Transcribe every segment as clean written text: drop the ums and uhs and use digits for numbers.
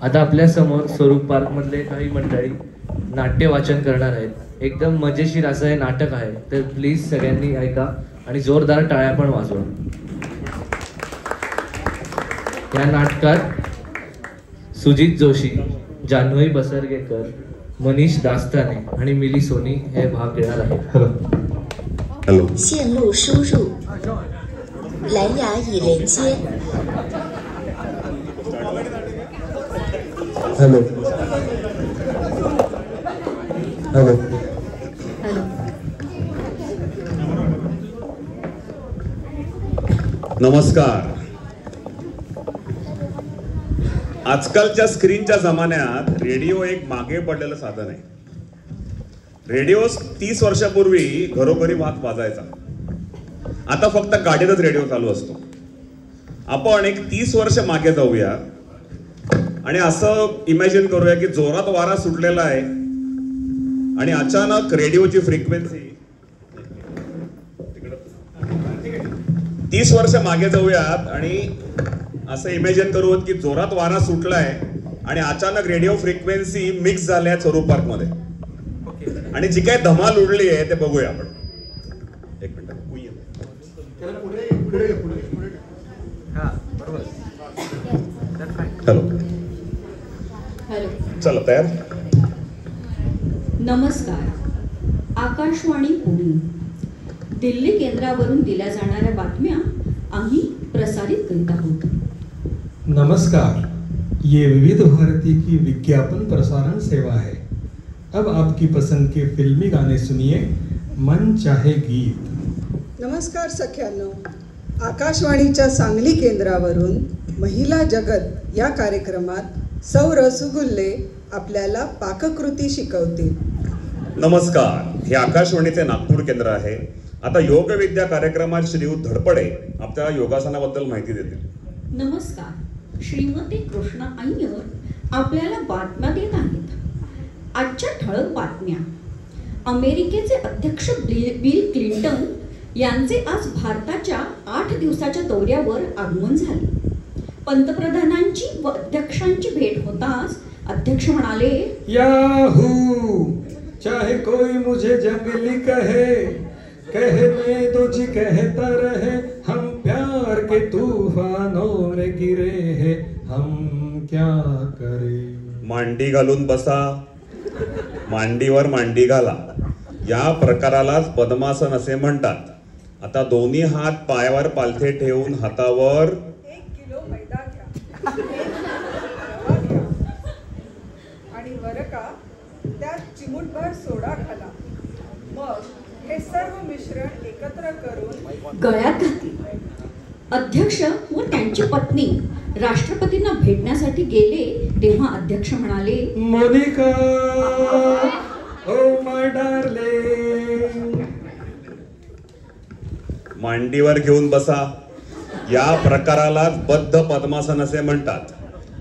आता आपल्या समोर स्वरूप पार्क मधले काही मंडळी नाट्य वाचन करणार आहेत. एकदम मजेशीर असं हे नाटक आहे, तर प्लीज सगळ्यांनी ऐका आणि जोरदार टाळ्या पण वाजवा. या नाटकात सुजित जोशी, जान्हवी बसरगेकर, मनीष दास्ताने आणि मिली सोनी हे भाग घेणार आहेत. हॅलो. 线路输入，蓝牙已连接。 हॅलो. हॅलो. नमस्कार. आजकालच्या स्क्रीनच्या जमान्यात रेडिओ एक मागे पडलेलं साधन आहे. रेडिओ 30 वर्षापूर्वी घरोघरी वाजायचा. आता फक्त गाडीतच रेडिओ चालू असतो. आपण एक 30 वर्ष मागे जाऊया आणि असं इमॅजिन करूया की जोरात वारा सुटलेला आहे आणि अचानक रेडिओची फ्रिक्वेन्सी 30 वर्ष मागे जाऊयात आणि असं इमॅजिन करू की जोरात वारा सुटलाय आणि अचानक रेडिओ फ्रिक्वेन्सी मिक्स झाल्या स्वरूप पार्क मध्ये आणि जी काय धमाल उडली आहे ते बघूया आपण. एक मिनिट. हॅलो. चला तयार. नमस्कार. आकाशवाणी पुणे दिल्ली केंद्रावरून दिल्या जाणाऱ्या बातम्या आम्ही प्रसारित करीत आहोत. नमस्कार. ये विविध भारती की विज्ञापन प्रसारण सेवा है. अब आपकी पसंद के फिल्मी गाने सुनिए, मन चाहे गीत. नमस्कार सख्यांनो. आकाशवाणीच्या सांगली केंद्रावरून महिला जगत या कार्यक्रमात सौ रसगुल्ले आपल्याला पाककृती शिकवतील. नमस्कार. हे आकाशवाणीचे नागपूर केंद्र आहे. आता योग विद्या कार्यक्रमात श्रीयुत धडपडे आपल्याला योगासनाबद्दल माहिती देतील. नमस्कार. श्रीमती कृष्णा अय्यर आपल्याला बातम्या देत आहेत. आजच्या ठळक बातम्या. अमेरिकेचे अध्यक्ष बिल क्लिंटन यांचे आज भारताच्या 8 दिवसाच्या दौऱ्यावर आगमन झाले. पंतप्रधानांची व अध्यक्षांची भेट होताच अध्यक्ष म्हणाले, याहू चाहे कोई मुझे जंगली कहे, कहने दो जी कहता रहे, हम प्यार के तूफानों में गिरे हैं, हम क्या करें. मांडी घालून बसा, मांडीवर मांडी घाला. या प्रकारालाच पद्मासन असे म्हणतात. आता दोन्ही हात पायावर पालथे ठेवून हातावर 1 किलो मैदा घ्या आणि वरका त्यात चिमूटभर सोडा घाला. मग हे सर्व मिश्रण एकत्र करून गळ्यात घातले. अध्यक्ष व त्यांची पत्नी राष्ट्रपतींना भेटण्यासाठी गेले तेव्हा अध्यक्ष म्हणाले, मोनिका ओ माय डार्लिंग. मांडीवर घेऊन बसा. या प्रकारालाच बद्ध पद्मासन असे म्हणतात.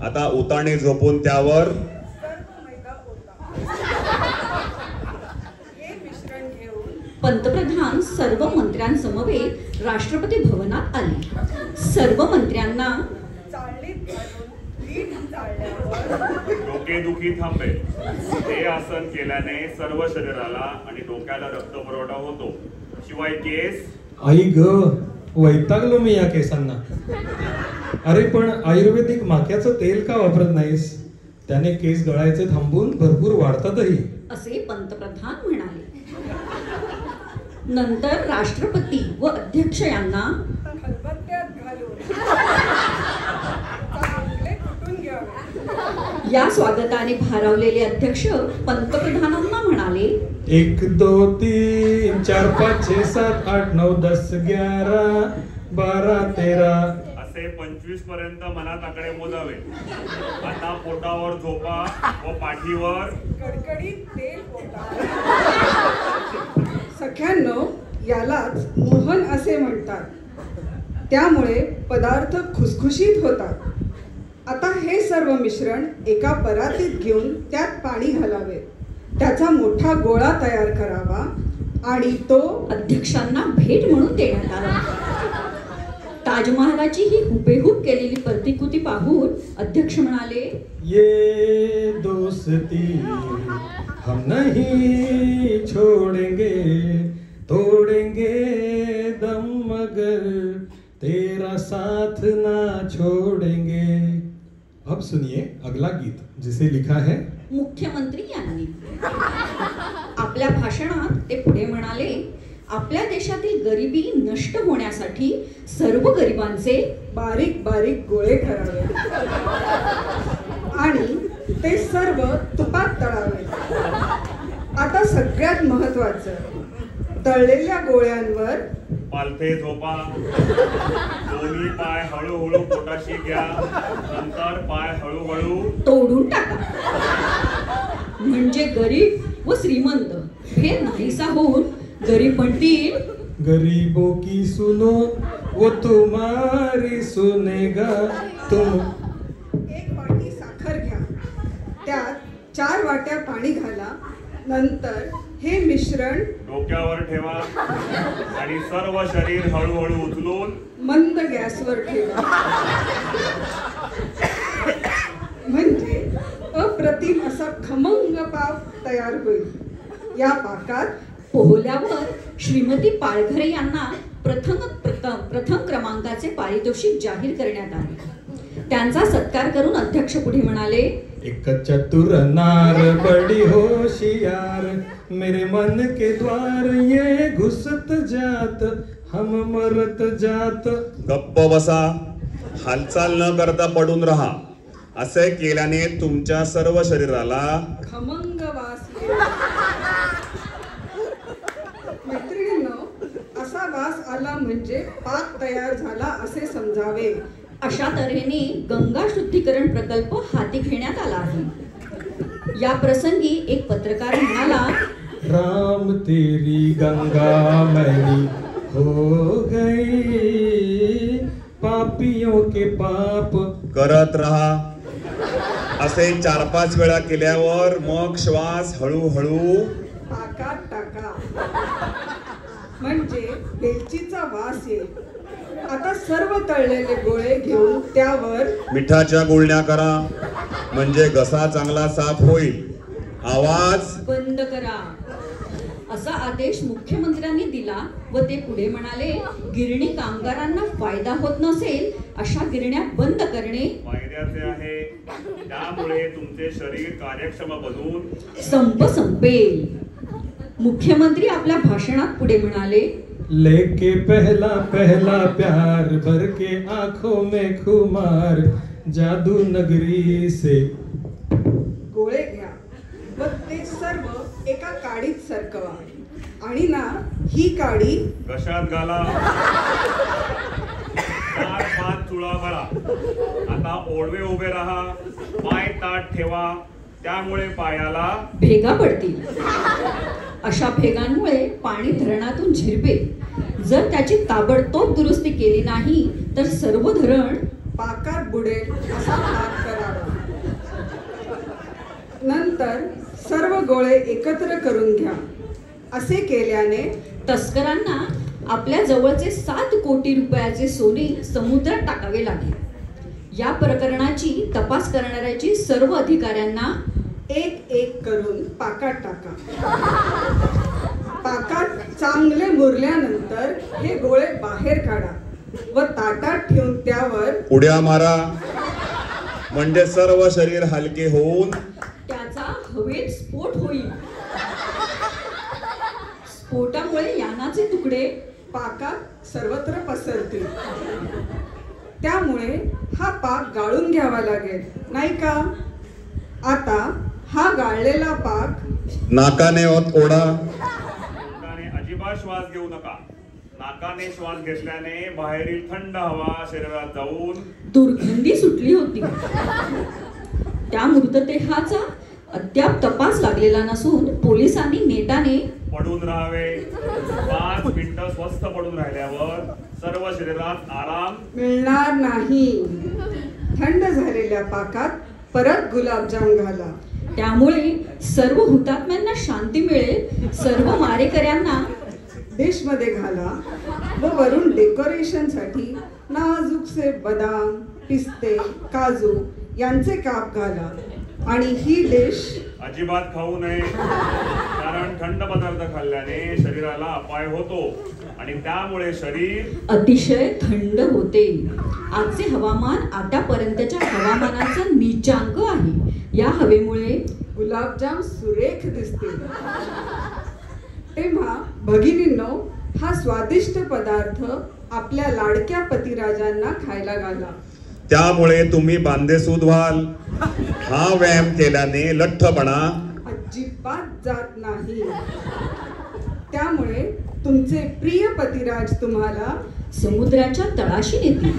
आता उताणे झोपून त्यावर सर्व मैदा ओता. हे मिश्रण घेऊन पंतप्रधान सर्व मंत्र्यांसमवेत राष्ट्रपती भवनात आले. सर्व मंत्र्यांना चाळणीत घालून पीठ चाळल्यावर डोकेदुखी थांबेल. हे आसन केल्याने सर्व शरीराला आणि डोक्याला रक्तपुरवठा होतो. शिवाय केस. आई ग, वैतागलो मी या केसांना. अरे पण आयुर्वेदिक माक्याचं तेल का वापरत नाहीस? त्याने केस गळायचे थांबून भरपूर वाढतातही. असे पंतप्रधान म्हणाले. नंतर राष्ट्रपती व अध्यक्ष यांना खलबत्त्यात घालून चांगले कुटून घ्यावे. या स्वागताने भारावलेले अध्यक्ष पंतप्रधानांना म्हणाले, 1 2 3 4 5 6 7 8 9 10 11 12 13 असे 25 पर्यंत मनात आकडे मोजावे. आता पोटावर झोपा व पाठीवर कडकडीत तेल ओता. सख्यांनो, यालाच मोहन असे म्हणतात. त्यामुळे पदार्थ खुसखुशीत होतात. आता हे सर्व मिश्रण एका परातीत घेऊन त्यात पाणी घालावे. त्याचा मोठा गोळा तयार करावा आणि तो अध्यक्षांना भेट म्हणून देण्यात आला. ताजमहालाची ही हुबेहूब केलेली प्रतिकृती पाहून अध्यक्ष म्हणाले, ये दोस्ती हम नहीं छोड़ेंगे, तोड़ेंगे दम मगर तेरा साथ ना छोड़ेंगे। अब सुनिए अगला गीत जिसे लिखा है मुख्यमंत्री यांनी। आपल्या भाषणात ते पुढे म्हणाले, आपल्या देशातील गरिबी नष्ट होण्यासाठी सर्व गरिबांचे बारीक बारीक गोळे करावे आणि ते सर्व तुपात तळावे। आता सगळ्यात महत्वाचं, तळलेल्या गोळ्यांवर पालथे झोपा, दोन्ही पाय हळूहळू पोटाशी घ्या, नंतर पाय हळूहळू तोडून टाका, म्हणजे गरीब व श्रीमंत हे नाहीसा होऊन गरीब म्हणतील, गरीबों की सुनो वो तुम्हारी सुनेगा तुम। एक वाटी साखर घ्या, त्यात 4 वाट्या पाणी घाला, नंतर हे मिश्रण डोक्यावर ठेवा आणि सर्व शरीर हळूहळू उचलून मंद गॅसवर ठेवा, म्हणजे अप्रतिम असा खमंग पाक तयार होईल। या पाकात पोहल्यावर श्रीमती पाळघरे यांना प्रथम क्रमांकाचे पारितोषिक जाहीर करण्यात आले। त्यांचा सत्कार करून अध्यक्ष पुढे म्हणाले, एक चतुर नार बड़ी होशियार, मेरे मन के द्वार ये घुसत जात, हम मरत जात। गप्प बसा, हालचाल न करता पडून राहा। असे केल्याने तुमच्या सर्व शरीराला खमंग वास येईल। मैत्रिणींनो, असा वास आला म्हणजे पाक तयार झाला असे समजावे। अशा तऱ्हेने गंगा शुद्धीकरण प्रकल्प हाती घेण्यात आला आहे। या प्रसंगी एक पत्रकार म्हणाला, राम तेरी गंगा मैली हो गई, पापियों के पाप करत राहा। असे 4-5 वेळा केल्यावर मग श्वास हळूहळू पाकात टाका, म्हणजे वेलचीचा वास येईल। आता सर्व तळलेले गोळे घेऊन त्यावर मिठाच्या गुळण्या करा, म्हणजे घसा चांगला साफ होईल। आवाज बंद करा असा आदेश मुख्यमंत्र्यांनी दिला व ते पुढे म्हणाले, गिरणी कामगारांना फायदा होत नसेल अशा गिरण्या बंद करणे फायद्याचे आहे, त्यामुळे तुमचे शरीर कार्यक्षम बनून संप संपेल। मुख्यमंत्री आपल्या भाषणात पुढे म्हणाले, लेके पहला पहला प्यार भर के आंखों में खुमार, जादू नगरी से गोळे घ्या व ते सर्व एका काडीत सरकवा आणि ना ही काडी घशात घाला, 4-5 चुळा करा। आता ओढवे उभे राहा, पाय ताठ ठेवा, त्यामुळे पायाला भेगा पडतील। अशा भेगांमुळे पाणी धरणातून झिरपेल। जर त्याची ताबडतोब दुरुस्ती केली नाही तर सर्व धरण पाकात बुडेल असा पाक करावा। नंतर सर्व गोळे एकत्र करून घ्या। असे केल्याने तस्करांना आपल्या जवळचे 7 कोटी रुपयाचे सोने समुद्रात टाकावे लागेल। या प्रकरणाची तपास करणाऱ्याची सर्व अधिकाऱ्यांना एक एक करून पाकात टाका। पाकात चांगले मुरल्यानंतर हे गोळे बाहेर काढा व ताटात ठेवून त्यावर उड्या मारा, म्हणजे सर्व शरीर हलके होऊन त्याचा हवेत स्फोट होईल। स्फोटामुळे यानाचे तुकडे पाकात सर्वत्र पसरतील। त्यामुळे हा पाक गाळून घ्यावा लागेल, नाही का? आता हा गाळलेला पाक नाकाने ओढा, नाकाने अजिबात श्वास घेऊ नका। नाकाने श्वास घेतल्याने बाहेरील थंड हवा शरीरात जाऊन दुर्गंधी सुटली होती। त्या मृतदेहाचा अद्याप तपास लागलेला नसून पोलिसांनी नेटाने पडून राहावे। 5 मिनिटं स्वस्थ पडून राहिल्यावर सर्व शरीरात आराम मिळणार नाही। थंड झालेल्या पाकात परत गुलाबजाम घाला, त्यामुळे सर्व हुतात्म्यांना शांती मिळेल। सर्व मारेकऱ्यांना डिशमध्ये घाला व वरून डेकोरेशनसाठी नाजूकसे बदाम, पिस्ते, काजू यांचे काप घाला आणि ही डिश अजिबात खाऊ नये, कारण थंड पदार्थ खाल्ल्याने शरीराला अपाय होतो आणि त्यामुळे शरीर अतिशय थंड होते. आजचे हवामान आतापर्यंतच्या हवामानाचं नीचांक आहे. या हवेमुळे गुलाबजाम सुरेख दिसतील. तेव्हा भगिनींनो, हा स्वादिष्ट पदार्थ आपल्या लाडक्या पतिराजांना खायला घाला. त्यामुळे तुम्ही बांधेसूद व्हाल. हा व्यायाम केल्याने लठ्ठपणा अजिबात जात नाही. त्यामुळे तुमचे प्रिय पतिराज तुम्हाला समुद्राच्या तळाशी नेतील.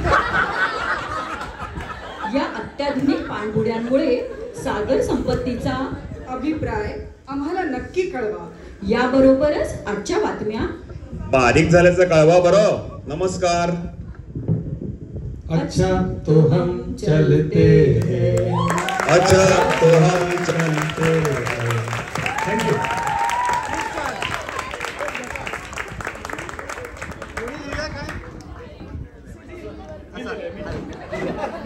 या अत्याधुनिक पाणबुड्यांमुळे सागर संपत्तीचा अभिप्राय आम्हाला नक्की कळवा. याबरोबरच आजच्या बातम्या बारीक झाल्याचं कळवा बरं. नमस्कार. अच्छा तो हम चलते हैं. अच्छा तो हम चलते हैं. थँक्यू. काय